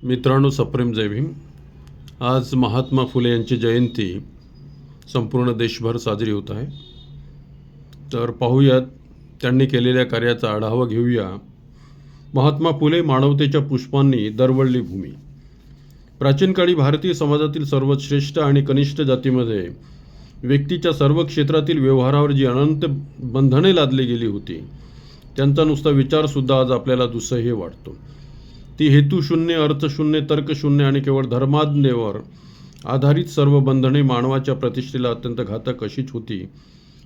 मित्रांनो, सप्रेम जय भीम. आज महात्मा फुले यांची जयंती संपूर्ण देशभर साजरी होत आहे. तर पाहूयात त्यांनी केलेल्या कार्याचा आढावा घेऊया. महात्मा फुले मानवतेच्या पुष्पांनी दरवळली भूमी. प्राचीन काळी भारतीय समाजातील सर्वात श्रेष्ठ आणि कनिष्ठ जातीमध्ये व्यक्तीच्या सर्व क्षेत्रातील व्यवहारावर जी अनंत बंधने लादली गेली होती, त्यांचा नुसता विचारसुद्धा आज आपल्याला दुस्सह्य वाटतो. ती हेतुशून्य, अर्थशून्य, तर्कशून्य आणि केवळ धर्माज्ञेवर आधारित सर्व बंधने मानवाच्या प्रतिष्ठेला अत्यंत घातक अशीच होती,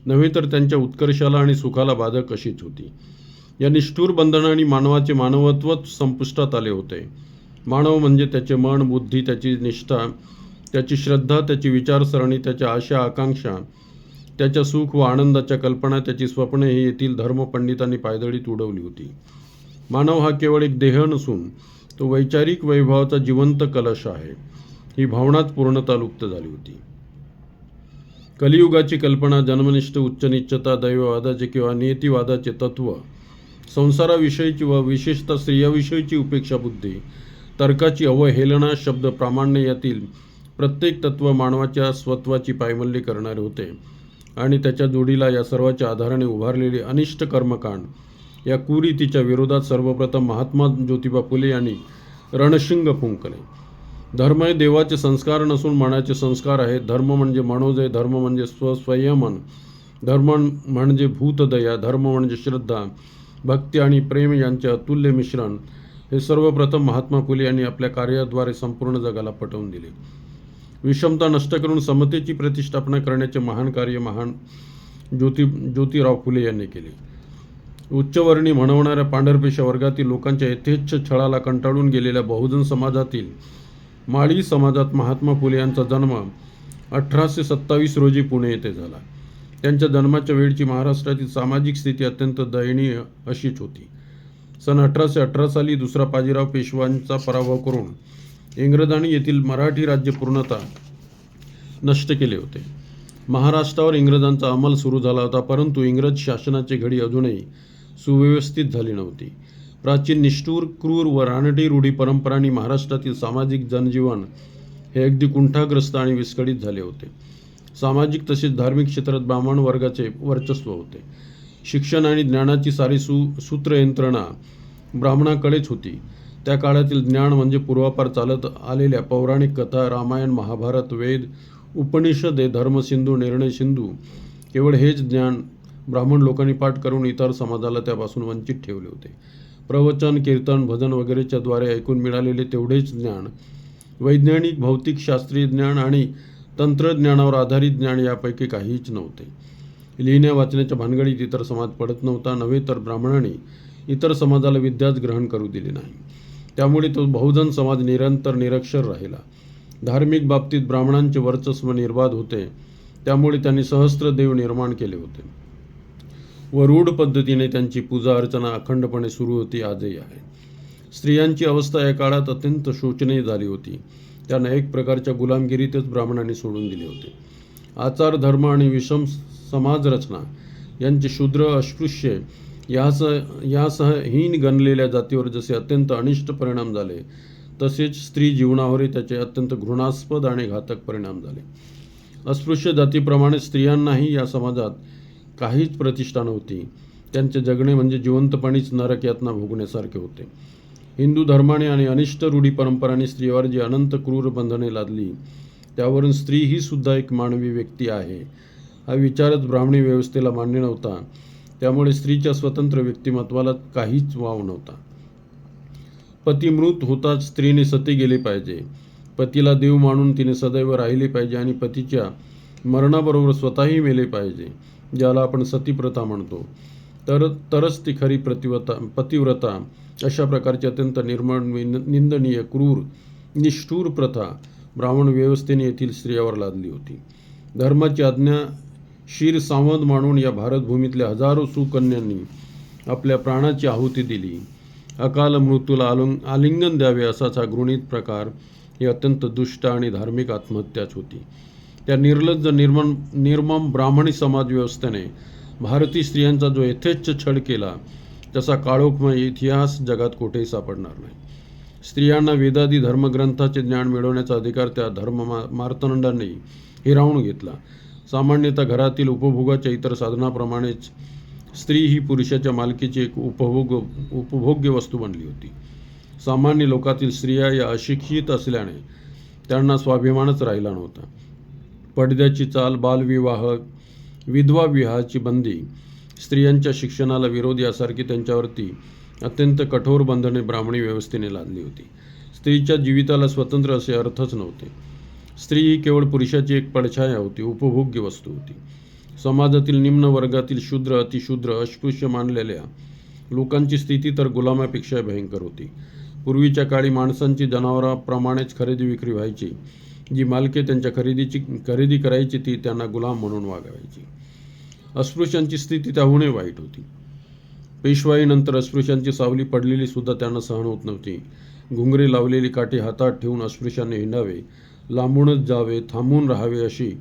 नव्हे तर त्यांच्या उत्कर्षाला आणि सुखाला बाधक अशीच होती. या निष्ठुर बंधनांनी मानवाचे मानवत्वच संपुष्टात आले होते. मानव म्हणजे त्याचे मन, बुद्धी, त्याची निष्ठा, त्याची श्रद्धा, त्याची विचारसरणी, त्याच्या आशा आकांक्षा, त्याच्या सुख व आनंदाच्या कल्पना, त्याची स्वप्ने ही येथील धर्मपंडितांनी पायदळीत उडवली होती. मानव हा केवळ एक देह नसून तो वैचारिक वैभवाचा जिवंत कलश आहे. ही भावनाच पूर्णतः लुप्त झाली होती. कलियुगाची कल्पना, जन्मनिष्ठ उच्चनीचता, दैववादाचे किंवा नियतिवादाचे तत्व, संसाराविषयीची व विशेषतः स्त्रियाविषयीची उपेक्षा बुद्धी, तर्काची अवहेलना, शब्द प्रामाण्य यातील प्रत्येक तत्व मानवाच्या स्वत्वाची पायमल्ली करणारे होते. आणि त्याच्या जोडीला या सर्वाच्या आधाराने उभारलेले अनिष्ट कर्मकांड या कुरीतीच्या विरोधात सर्वप्रथम महात्मा ज्योतिबा फुले यांनी रणशिंग फुंकले. धर्म हे देवाचे संस्कार नसून मनाचे संस्कार आहेत. धर्म म्हणजे मनोजय, धर्म म्हणजे स्वसंयमन, धर्म म्हणजे भूतदया, धर्म म्हणजे श्रद्धा, भक्ती आणि प्रेम यांचे अतुल्य मिश्रण हे सर्वप्रथम महात्मा फुले यांनी आपल्या कार्याद्वारे संपूर्ण जगाला पटवून दिले. विषमता नष्ट करून समतेची प्रतिष्ठापना करण्याचे महान कार्य ज्योतिराव फुले यांनी केले. उच्चवर्णी म्हणवणाऱ्या पांढरपेशा वर्गातील लोकांच्या यथेच्छ छळाला कंटाळून गेलेल्या बहुजन समाजातील माळी समाजात महात्मा फुले यांचा जन्म 1827 रोजी पुणे येथे झाला. त्यांच्या जन्माच्या वेळची महाराष्ट्रातील सामाजिक स्थिती अत्यंत दयनीय अशीच होती. सन 1818 साली दुसरा बाजीराव पेशव्यांचा पराभव करून इंग्रजांनी येथील मराठी राज्य पूर्णतः नष्ट केले होते. महाराष्ट्रावर इंग्रजांचा अंमल सुरू झाला होता, परंतु इंग्रज शासनाची घडी अजूनही सुव्यवस्थित झाली नव्हती. प्राचीन, निष्ठुर, क्रूर व रानटी रूढी परंपरांनी महाराष्ट्रातील सामाजिक जनजीवन हे अगदी कुंठाग्रस्त आणि विस्कळीत झाले होते. सामाजिक तसेच धार्मिक क्षेत्रात ब्राह्मण वर्गाचे वर्चस्व होते. शिक्षण आणि ज्ञानाची सारी सूत्र यंत्रणा ब्राह्मणाकडेच होती. त्या काळातील ज्ञान म्हणजे पूर्वापार चालत आलेल्या पौराणिक कथा, रामायण, महाभारत, वेद, उपनिषद, धर्मसिंधू, निर्णयसिंधू. केवळ हेच ज्ञान ब्राह्मण लोकांनी पाठ करून इतर समाजाला त्यापासून वंचित ठेवले होते. प्रवचन, कीर्तन, भजन वगैरेच्या द्वारे ऐकून मिळालेले तेवढेच ज्ञान, वैज्ञानिक, भौतिक, शास्त्रीय ज्ञान आणि तंत्रज्ञानावर आधारित ज्ञान यापैकी काहीच नव्हते. लिहिण्या वाचण्याच्या भानगडीत इतर समाज पडत नव्हता, नव्हे तर ब्राह्मणांनी इतर समाजाला विद्याच ग्रहण करू दिले नाही. त्यामुळे तो बहुजन समाज निरंतर निरक्षर राहिला. धार्मिक बाबतीत ब्राह्मणांचे वर्चस्व निर्बाध होते, त्यामुळे त्यांनी सहस्त्र देव निर्माण केले होते व रूढ पद्धतीने त्यांची पूजा अर्चना अखंडपणे सुरू होती, आजही आहे. स्त्रियांची अवस्था या काळात अत्यंत शोचनीय झाली होती. त्यांना एक प्रकारच्या गुलामगिरीतच ब्राह्मणांनी सोडून दिले होते. आचार, धर्म आणि विषम समाजरचना यांचे शूद्र, अस्पृश्य यासह हीन गणलेल्या जातीवर जसे अत्यंत अनिष्ट परिणाम झाले, तसेच स्त्री जीवनावरही त्याचे अत्यंत घृणास्पद आणि घातक परिणाम झाले. अस्पृश्य जातीप्रमाणे स्त्रियांनाही या समाजात काहीच प्रतिष्ठा नव्हती. त्यांचे जगणे म्हणजे जिवंतपणीच नरक यातना भोगण्यासारखे होते. हिंदू धर्माने आणि अनिष्ट रूढी परंपरांनी स्त्रीवर जी अनंत क्रूर बंधने लादली, त्यावरून स्त्री ही सुद्धा एक मानवी व्यक्ती आहे हा विचारच ब्राह्मणी व्यवस्थेला मान्य नव्हता. त्यामुळे स्त्रीच्या स्वतंत्र व्यक्तिमत्वाला काहीच वाव नव्हता. पती मृत होताच स्त्रीने सती गेली पाहिजे. पतीला देव मानून तिने सदैव राहिली पाहिजे आणि पतीच्या मरणाबरोबर स्वतःही मेले पाहिजे, ज्याला आपण सतीप्रथा म्हणतो. तरच ती खरी पतिव्रता. अशा प्रकारची अत्यंत निर्मळ, निंदनीय, क्रूर, निष्ठुर प्रथा ब्राह्मण व्यवस्थेने येथील स्त्रियावर लादली होती. धर्माची आज्ञा शीर सांवद मानून या भारतभूमीतल्या हजारो सुकन्यांनी आपल्या प्राणाची आहुती दिली. अकाल मृत्यूला आलिंगन द्यावे असाच हा घृणित प्रकार ही अत्यंत दुष्ट आणि धार्मिक आत्महत्याच होती. त्या निर्लज्ज निर्मम ब्राह्मणी समाज व्यवस्थेने भारतीय स्त्रियांचा जो यथेच्छ छळ केला, तसा काळोखमय इतिहास जगात कुठेही सापडणार नाही. स्त्रियांना वेदादी धर्मग्रंथाचे ज्ञान मिळवण्याचा अधिकार त्या मार्तंडांनी हिरावून घेतला. सामान्यतः घरातील उपभोगाच्या इतर साधनाप्रमाणेच स्त्री ही पुरुषाच्या मालकीची एक उपभोग्य वस्तू बनली होती. सामान्य लोकातील स्त्रिया या अशिक्षित असल्याने त्यांना स्वाभिमानच राहिला नव्हता. पडद्याची चाल, बालविवाह, विधवा विवाहाची बंदी, स्त्रियांच्या शिक्षणाला विरोध यासारखी त्यांच्यावरती अत्यंत कठोर बंधने ब्राह्मणी व्यवस्थेने लादली होती. स्त्रीच्या जीविताला स्वतंत्र असे अर्थच नव्हते. स्त्री ही केवळ पुरुषाची एक पडछाया होती, उपभोग्य वस्तू होती. समाजातील निम्न वर्गातील शूद्र, अतिशूद्र, अस्पृश्य मानलेल्या लोकांची स्थिती तर गुलामापेक्षा भयंकर होती. पूर्वीच्या काळी माणसांची जनावरांप्रमाणेच खरेदी विक्री व्हायची. जी मालके त्यांच्या खरेदी करायची ती त्यांना गुलाम म्हणून वागवायची. अस्पृश्यांची स्थिती त्याहूनही वाईट होती. पेशवाईनंतर अस्पृश्यांची सावली पडलेली सुद्धा त्यांना सहन होत नव्हती. घुंगरे लावलेली काठी हातात ठेवून अस्पृश्यांनी हिंडावे, लांबूनच जावे, थांबून राहावे अशी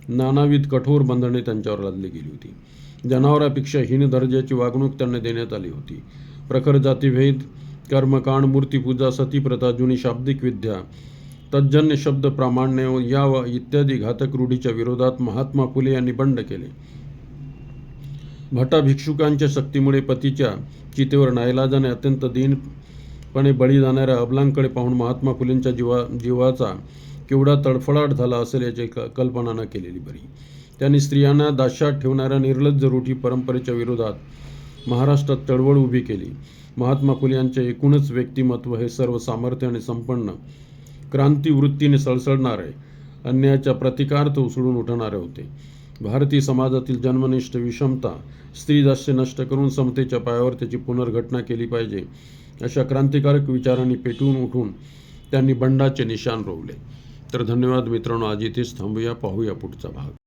नानाविध कठोर बंधने त्यांच्यावर लादली गेली होती. जनावरांपेक्षा हीन दर्जाची वागणूक त्यांना देण्यात आली होती. प्रखर जातीभेद, कर्मकांड, मूर्तिपूजा, सतीप्रथा, जुनी शाब्दिक विद्या, तज्जन्य शब्द प्रामाण्य या इत्यादी घातक रूढीच्या विरोधात महात्मा फुले यांनी बंड केले. भटा भिक्षुकांच्या शक्तीमुळे पतीच्या चितेवर नाईलाजाने अत्यंत दीनपणे बळी जाणाऱ्या अबलांकडे पाहून महात्मा फुलेंच्या जीवाचा केवढा तडफडाट झाला असेल याची कल्पना न केलेली बरी. त्यांनी स्त्रियांना दास्यात ठेवणाऱ्या निर्लज्ज रूढी परंपरेच्या विरोधात महाराष्ट्रात चळवळ उभी केली. महात्मा फुले यांचे एकूणच व्यक्तिमत्व हे सर्व सामर्थ्याने संपन्न, क्रांतिवृत्तीने सळसळणारे, अन्यायाच्या प्रतिकारार्थ उसळून उठणारे होते. भारतीय समाजातील जन्मनिष्ठ विषमता, स्त्रीदास्य नष्ट करून समतेच्या पायावर त्याची पुनर्घटना केली पाहिजे अशा क्रांतिकारक विचारांनी पेटून उठून त्यांनी बंडाचे निशाण रोवले. तर धन्यवाद मित्रांनो, आज इथेच थांबूया. पाहूया पुढचा भाग.